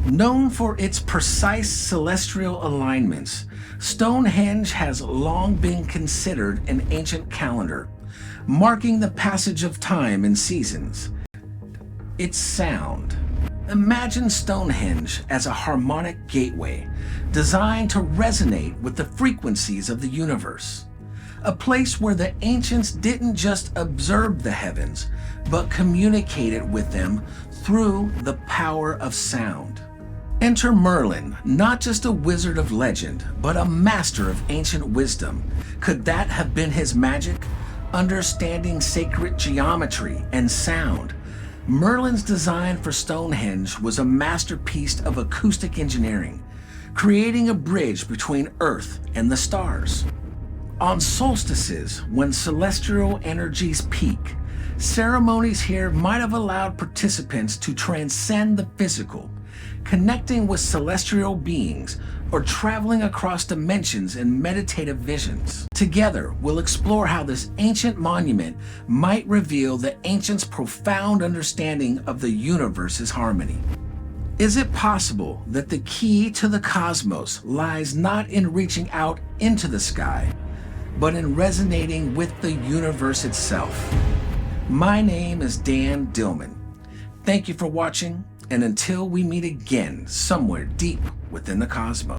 Known for its precise celestial alignments, Stonehenge has long been considered an ancient calendar, marking the passage of time and seasons. Its sound. Imagine Stonehenge as a harmonic gateway designed to resonate with the frequencies of the universe. A place where the ancients didn't just observe the heavens, but communicated with them through the power of sound. Enter Merlin, not just a wizard of legend, but a master of ancient wisdom. Could that have been his magic? Understanding sacred geometry and sound. Merlin's design for Stonehenge was a masterpiece of acoustic engineering, creating a bridge between Earth and the stars. On solstices, when celestial energies peak, ceremonies here might have allowed participants to transcend the physical, connecting with celestial beings or traveling across dimensions in meditative visions. Together, we'll explore how this ancient monument might reveal the ancients' profound understanding of the universe's harmony. Is it possible that the key to the cosmos lies not in reaching out into the sky, but in resonating with the universe itself? My name is Dan Dillman. Thank you for watching, and until we meet again somewhere deep within the cosmos.